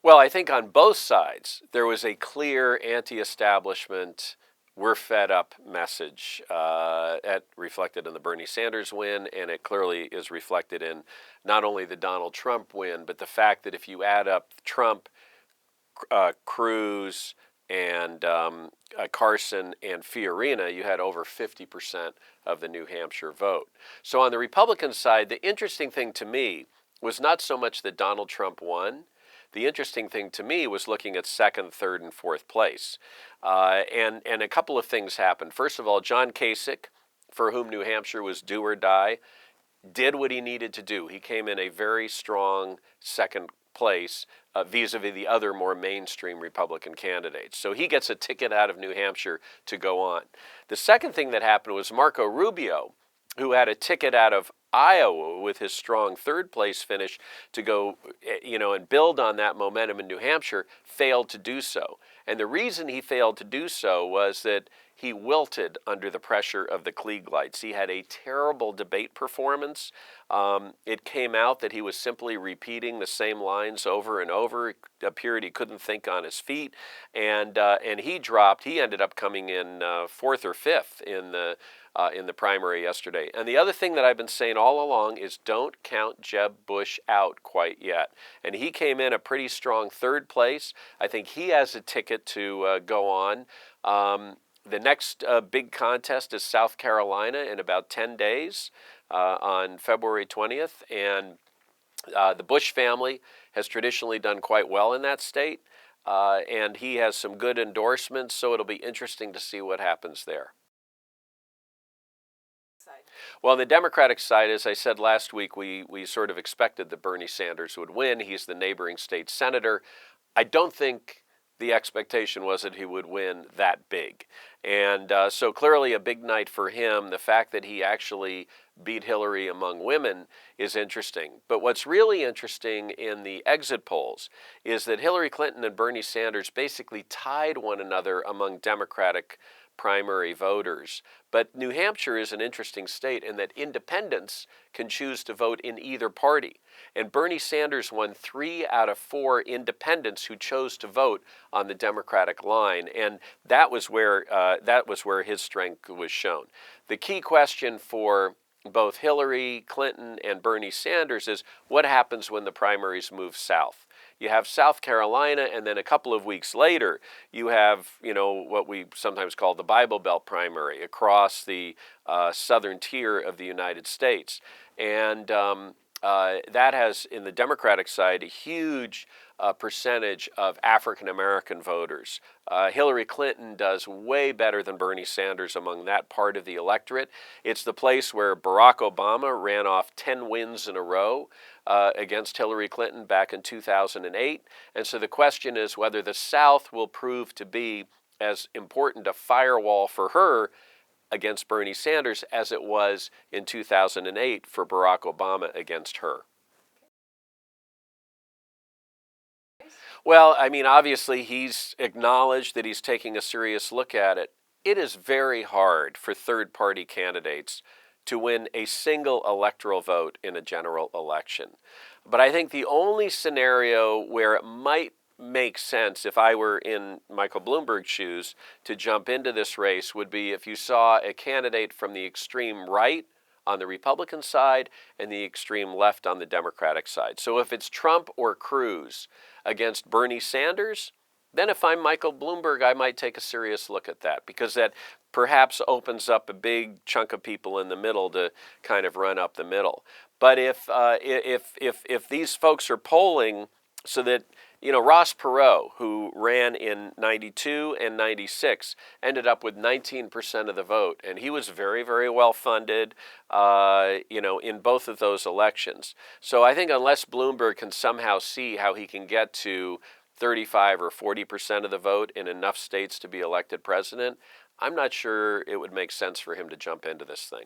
Well, I think on both sides, there was a clear anti-establishment, we're fed up message reflected in the Bernie Sanders win, and it clearly is reflected in not only the Donald Trump win, but the fact that if you add up Trump, Cruz, and Carson and Fiorina, you had over 50% of the New Hampshire vote. So on the Republican side, the interesting thing to me was not so much that Donald Trump won. The interesting thing to me was looking at second, third, and fourth place. And a couple of things happened. First of all, John Kasich, for whom New Hampshire was do or die, did what he needed to do. He came in a very strong second place vis-a-vis the other more mainstream Republican candidates. So he gets a ticket out of New Hampshire to go on. The second thing that happened was Marco Rubio, who had a ticket out of Iowa with his strong third place finish to go, and build on that momentum in New Hampshire, failed to do so. And the reason he failed to do so was that he wilted under the pressure of the Klieg lights. He had a terrible debate performance. It came out that he was simply repeating the same lines over and over. It appeared he couldn't think on his feet, and he dropped. He ended up coming in fourth or fifth in the primary yesterday. And the other thing that I've been saying all along is don't count Jeb Bush out quite yet. And he came in a pretty strong third place. I think he has a ticket to go on. The next big contest is South Carolina in about 10 days on February 20th. And the Bush family has traditionally done quite well in that state. And he has some good endorsements, so it'll be interesting to see what happens there. Well, on the Democratic side, as I said last week, we sort of expected that Bernie Sanders would win. He's the neighboring state senator. I don't think the expectation was that he would win that big. And so clearly a big night for him. The fact that he actually beat Hillary among women is interesting. But what's really interesting in the exit polls is that Hillary Clinton and Bernie Sanders basically tied one another among Democratic primary voters. But New Hampshire is an interesting state in that independents can choose to vote in either party. And Bernie Sanders won 3 out of 4 independents who chose to vote on the Democratic line. And that was where his strength was shown. The key question for both Hillary Clinton and Bernie Sanders is what happens when the primaries move south? You have South Carolina, and then a couple of weeks later, you have, what we sometimes call the Bible Belt primary across the southern tier of the United States. And that has, in the Democratic side, a huge percentage of African American voters. Hillary Clinton does way better than Bernie Sanders among that part of the electorate. It's the place where Barack Obama ran off 10 wins in a row against Hillary Clinton back in 2008. And so the question is whether the South will prove to be as important a firewall for her against Bernie Sanders as it was in 2008 for Barack Obama against her. Well, I mean, obviously he's acknowledged that he's taking a serious look at it. It is very hard for third-party candidates to win a single electoral vote in a general election. But I think the only scenario where it might make sense, if I were in Michael Bloomberg's shoes, to jump into this race would be if you saw a candidate from the extreme right on the Republican side and the extreme left on the Democratic side. So if it's Trump or Cruz against Bernie Sanders, then if I'm Michael Bloomberg, I might take a serious look at that, because that perhaps opens up a big chunk of people in the middle to kind of run up the middle. But if these folks are polling so that, Ross Perot, who ran in 92 and 96, ended up with 19% of the vote, and he was very, very well funded, in both of those elections. So I think unless Bloomberg can somehow see how he can get to 35 or 40% of the vote in enough states to be elected president, I'm not sure it would make sense for him to jump into this thing.